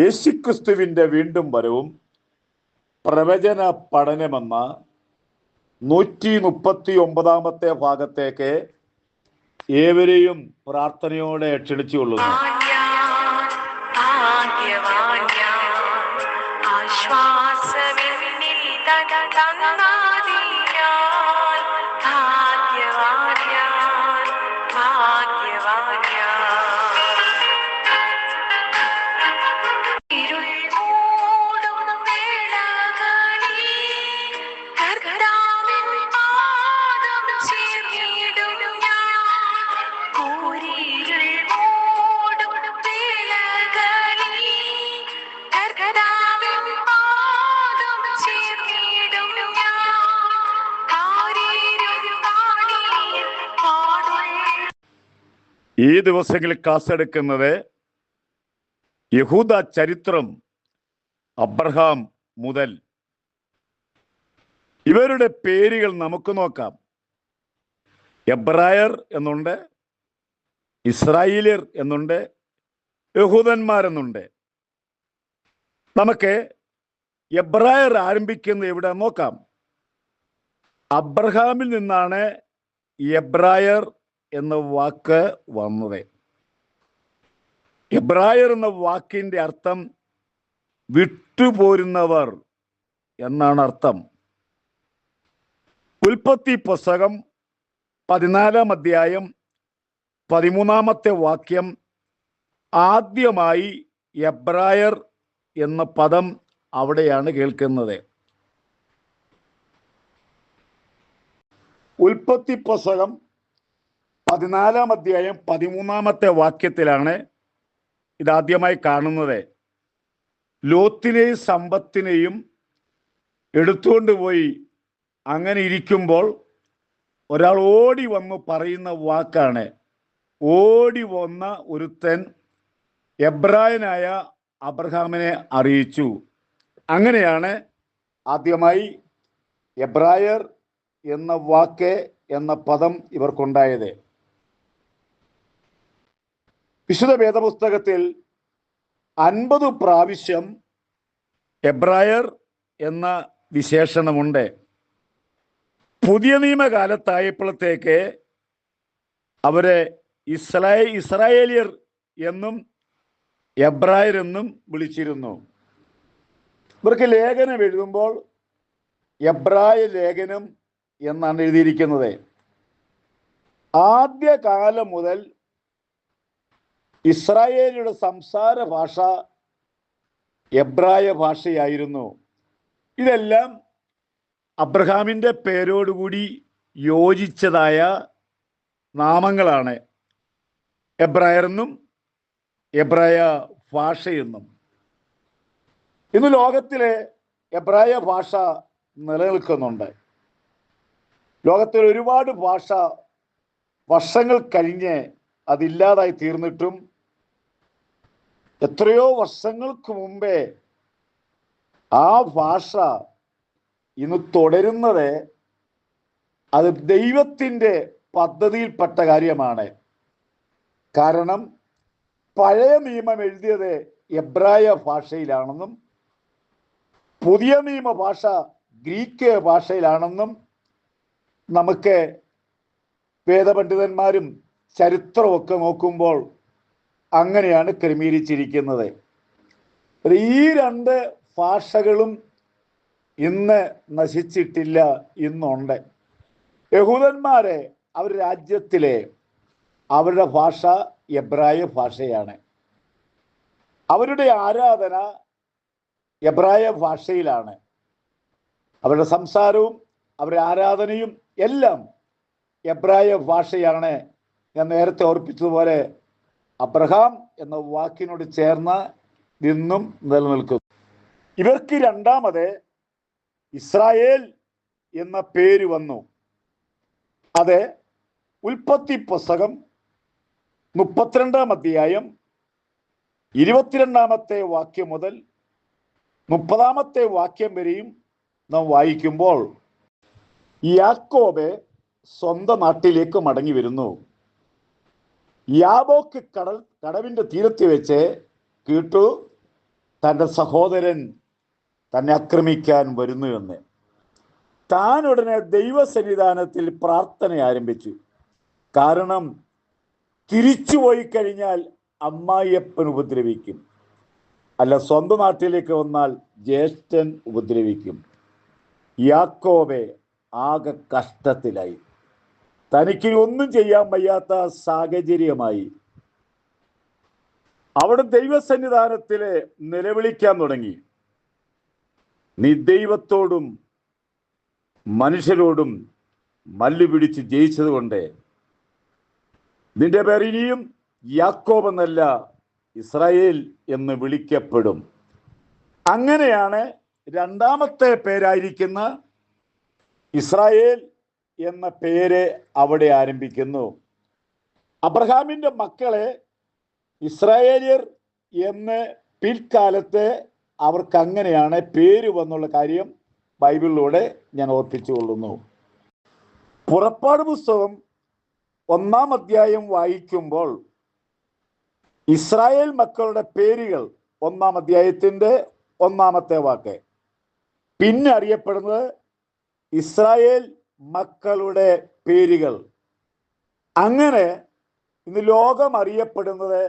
യേശുക്രിസ്തുവിൻ്റെ വീണ്ടും വരവും പ്രവചന പഠനമെന്ന 139 ഭാഗത്തേക്ക് ഏവരെയും പ്രാർത്ഥനയോടെ ക്ഷണിച്ചുകൊള്ളുന്നു. ഈ ദിവസങ്ങളിൽ ക്ലാസ് എടുക്കുന്നത് യഹൂദ ചരിത്രം അബ്രഹാം മുതൽ. ഇവരുടെ പേരുകൾ നമുക്ക് നോക്കാം. എബ്രായർ എന്നുണ്ട്, ഇസ്രായേലിയർ എന്നുണ്ട്, യഹൂദന്മാരെന്നുണ്ട്. നമുക്ക് എബ്രായർ ആരംഭിക്കുന്നത് എവിടെ നോക്കാം. അബ്രഹാമിൽ നിന്നാണ് എബ്രായർ എന്ന വാക്ക് വന്നത്. എബ്രായർ എന്ന വാക്കിന്റെ അർത്ഥം വിട്ടുപോരുന്നവർ എന്നാണ് അർത്ഥം. ഉൽപ്പത്തി പുസ്തകം 14 അധ്യായം 13 വാക്യം ആദ്യമായി എബ്രായർ എന്ന പദം അവിടെയാണ് കേൾക്കുന്നത്. ഉൽപ്പത്തി പുസ്തകം 14 അധ്യായം 13 വാക്യത്തിലാണ് ഇതാദ്യമായി കാണുന്നത്. ലോത്തിനെയും സമ്പത്തിനെയും എടുത്തുകൊണ്ട് പോയി അങ്ങനെ ഇരിക്കുമ്പോൾ ഒരാൾ ഓടി വന്ന് പറയുന്ന വാക്കാണ്. ഓടി വന്ന ഒരുത്തൻ എബ്രായനായ അബ്രഹാമിനെ അറിയിച്ചു. അങ്ങനെയാണ് ആദ്യമായി എബ്രായർ എന്ന വാക്ക് എന്ന പദം ഇവർക്കുണ്ടായത്. വിശുദ്ധ വേദപുസ്തകത്തിൽ 50 പ്രാവശ്യം എബ്രായർ എന്ന വിശേഷണമുണ്ട്. പുതിയ നിയമകാലത്തായപ്പോഴത്തേക്ക് അവരെ ഇസ്രായേലിയർ എന്നും എബ്രായർ എന്നും വിളിച്ചിരുന്നു. ഇവർക്ക് ലേഖനം എഴുതുമ്പോൾ എബ്രായ ലേഖനം എന്നാണ് എഴുതിയിരിക്കുന്നത്. ആദ്യകാലം മുതൽ ഇസ്രായേലിയുടെ സംസാര ഭാഷ എബ്രായ ഭാഷയായിരുന്നു. ഇതെല്ലാം അബ്രഹാമിൻ്റെ പേരോടുകൂടി യോജിച്ചതായ നാമങ്ങളാണ്. എബ്രായരെന്നും എബ്രായ ഭാഷയെന്നും. ഇന്ന് ലോകത്തിലെ എബ്രായ ഭാഷ നിലനിൽക്കുന്നുണ്ട്. ലോകത്തിൽ ഒരുപാട് ഭാഷ വർഷങ്ങൾ കഴിഞ്ഞ് അതില്ലാതായി തീർന്നിട്ടും എത്രയോ വർഷങ്ങൾക്ക് മുമ്പേ ആ ഭാഷ ഇന്ന് തുടരുന്നത് അത് ദൈവത്തിൻ്റെ പദ്ധതിയിൽപ്പെട്ട കാര്യമാണ്. കാരണം പഴയ നിയമം എഴുതിയത് എബ്രായ ഭാഷയിലാണെന്നും പുതിയ നിയമ ഭാഷ ഗ്രീക്ക് ഭാഷയിലാണെന്നും നമുക്ക് വേദപണ്ഡിതന്മാരും ചരിത്രമൊക്കെ നോക്കുമ്പോൾ അങ്ങനെയാണ് ക്രമീകരിച്ചിരിക്കുന്നത്. ഈ 2 ഭാഷകളും ഇന്ന് നശിച്ചിട്ടില്ല, ഇന്നുണ്ട്. യഹൂദന്മാരെ അവർ രാജ്യത്തിലെ അവരുടെ ഭാഷ എബ്രായ ഭാഷയാണ്. അവരുടെ ആരാധന എബ്രായ ഭാഷയിലാണ്. അവരുടെ സംസാരവും അവരുടെ ആരാധനയും എല്ലാം എബ്രായ ഭാഷയാണ്. ഞാൻ നേരത്തെ ഓർപ്പിച്ചതുപോലെ അബ്രഹാം എന്ന വാക്കിനോട് ചേർന്ന് ഇന്നും നിലനിൽക്കുന്നു. ഇവർക്ക് രണ്ടാമത് ഇസ്രായേൽ എന്ന പേര് വന്നു. അത് ഉൽപ്പത്തി പുസ്തകം 32 അധ്യായം 22 വാക്യം മുതൽ 30 വാക്യം വരെയും നാം വായിക്കുമ്പോൾ യാക്കോബ് സ്വന്തം നാട്ടിലേക്ക് മടങ്ങി വരുന്നു. യാബോക്ക് കടവിന്റെ തീരത്ത് വെച്ച് കേട്ടു തൻ്റെ സഹോദരൻ തന്നെ ആക്രമിക്കാൻ വരുന്നു എന്ന്. താൻ ഉടനെ ദൈവസന്നിധാനത്തിൽ പ്രാർത്ഥന ആരംഭിച്ചു. കാരണം തിരിച്ചു പോയി കഴിഞ്ഞാൽ അമ്മായിയപ്പൻ ഉപദ്രവിക്കും, അല്ല സ്വന്തം നാട്ടിലേക്ക് വന്നാൽ ജ്യേഷ്ഠൻ ഉപദ്രവിക്കും. യാക്കോബെ ആകെ കഷ്ടത്തിലായി. തനിക്ക് ഒന്നും ചെയ്യാൻ വയ്യാത്ത സാഹചര്യമായി. അവിടെ ദൈവസന്നിധാനത്തില് നിലവിളിക്കാൻ തുടങ്ങി. നീ ദൈവത്തോടും മനുഷ്യരോടും മല്ലു പിടിച്ച് ജയിച്ചത് കൊണ്ട് നിന്റെ പേർ ഇനിയും യാക്കോബ് എന്നല്ല ഇസ്രായേൽ എന്ന് വിളിക്കപ്പെടും. അങ്ങനെയാണ് രണ്ടാമത്തെ പേരായിരിക്കുന്ന ഇസ്രായേൽ എന്ന പേര് അവിടെ ആരംഭിക്കുന്നു. അബ്രഹാമിന്റെ മക്കളെ ഇസ്രായേലിയർ എന്ന് പിൽക്കാലത്ത് അവർക്ക് അങ്ങനെയാണ് പേര് വന്നുള്ള കാര്യം ബൈബിളിലൂടെ ഞാൻ ഓർപ്പിച്ചു കൊള്ളുന്നു. പുറപ്പാട് പുസ്തകം 1-ാം അധ്യായം വായിക്കുമ്പോൾ ഇസ്രായേൽ മക്കളുടെ പേരുകൾ 1-ാം അധ്യായത്തിന്റെ 1-ാമത്തെ വാക്ക് പിന്നെ അറിയപ്പെടുന്നത് ഇസ്രായേൽ മക്കളുടെ പേരുകൾ. അങ്ങനെ ഇന്ന് ലോകം അറിയപ്പെടുന്നത്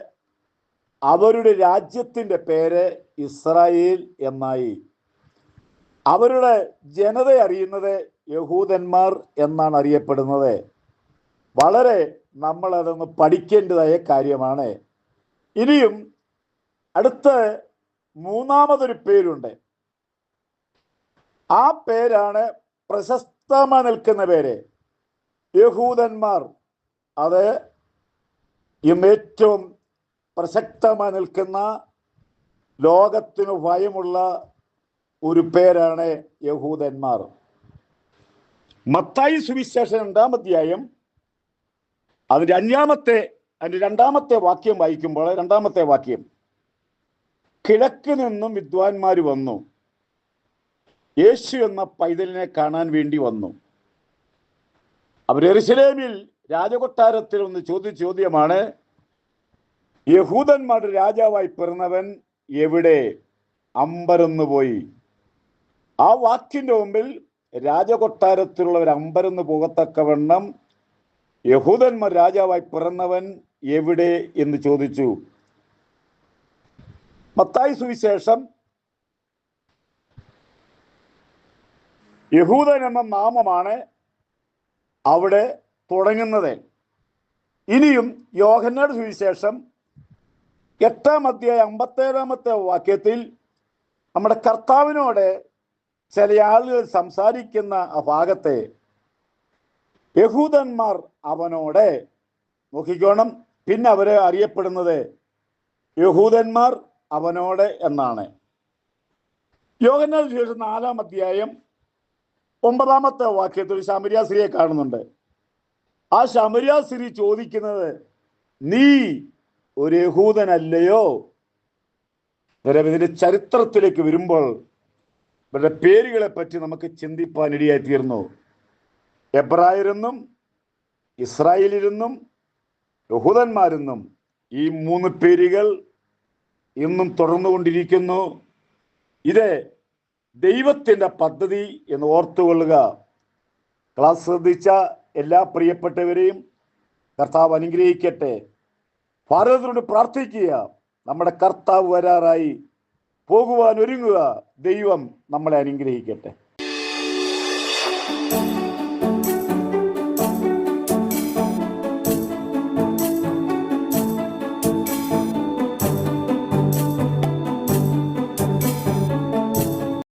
അവരുടെ രാജ്യത്തിൻ്റെ പേര് ഇസ്രായേൽ എന്നായി. അവരുടെ ജനത അറിയുന്നത് യഹൂദന്മാർ എന്നാണ് അറിയപ്പെടുന്നത്. വളരെ നമ്മളതൊന്ന് പഠിക്കേണ്ടതായ കാര്യമാണ്. ഇനിയും അടുത്ത മൂന്നാമതൊരു പേരുണ്ട്. ആ പേരാണ് പ്രശസ്തമായി നിൽക്കുന്ന പേര്, യഹൂദന്മാർ. അത് ഇന്ന് ഏറ്റവും പ്രസക്തമായി നിൽക്കുന്ന, ലോകത്തിനു ഭയമുള്ള ഒരു പേരാണ് യഹൂദന്മാർ. മത്തായി സുവിശേഷം 2-ാം അധ്യായം അതിന്റെ 2-ാമത്തെ വാക്യം വായിക്കുമ്പോൾ, 2-ാമത്തെ വാക്യം, കിഴക്ക് നിന്നും വിദ്വാൻമാർ വന്നു, യേശു എന്ന പൈതലിനെ കാണാൻ വേണ്ടി വന്നു. അവർ യെരുശലേമിൽ രാജകൊട്ടാരത്തിൽ ഒന്ന് ചോദിച്ച ചോദ്യമാണ്, യഹൂദന്മാരുടെ രാജാവായി പിറന്നവൻ എവിടെ? അമ്പരന്ന് പോയി. ആ വാക്കിന്റെ മുമ്പിൽ രാജകൊട്ടാരത്തിലുള്ളവർ അമ്പരന്ന് പോകത്തക്കവണ്ണം യഹൂദന്മാർ രാജാവായി പിറന്നവൻ എവിടെ എന്ന് ചോദിച്ചു. മത്തായി സുവിശേഷം യഹൂദൻ എന്ന നാമമാണ് അവിടെ തുടങ്ങുന്നത്. ഇനിയും യോഹന്നാന്റെ സുവിശേഷം 8-ാം അധ്യായം 57-ാമത്തെ വാക്യത്തിൽ നമ്മുടെ കർത്താവിനോട് ചില ആളുകൾ സംസാരിക്കുന്ന ആ ഭാഗത്തെ യഹൂദന്മാർ അവനോട് നോക്കിക്കോണം. പിന്നെ അവരെ അറിയപ്പെടുന്നത് യഹൂദന്മാർ അവനോട് എന്നാണ്. യോഹന്നാന്റെ സുവിശേഷം 4-ാം അധ്യായം 9-ാമത്തെ വാക്യത്തിൽ ഒരു ശമരിയ സ്ത്രീയെ കാണുന്നുണ്ട്. ആ ശമരിയ സ്ത്രീ ചോദിക്കുന്നത്, നീ ഒരു യഹൂദനല്ലയോ? ഇതിന്റെ ചരിത്രത്തിലേക്ക് വരുമ്പോൾ ഇവരുടെ പേരുകളെ പറ്റി നമുക്ക് ചിന്തിപ്പാൻ ഇടയായി തീർന്നു. എബ്രായരെന്നും ഇസ്രായേലിലെന്നും യഹൂദന്മാരെന്നും ഈ 3 പേരുകൾ ഇന്നും തുടർന്നുകൊണ്ടിരിക്കുന്നു. ഇത് ദൈവത്തിൻ്റെ പദ്ധതി എന്ന് ഓർത്തുകൊള്ളുക. ക്ലാസ് ശ്രദ്ധിച്ച എല്ലാ പ്രിയപ്പെട്ടവരെയും കർത്താവ് അനുഗ്രഹിക്കട്ടെ. ഭാരതത്തിനോട് പ്രാർത്ഥിക്കുക. നമ്മുടെ കർത്താവ് വരാറായി, പോകുവാൻ ഒരുങ്ങുക. ദൈവം നമ്മളെ അനുഗ്രഹിക്കട്ടെ.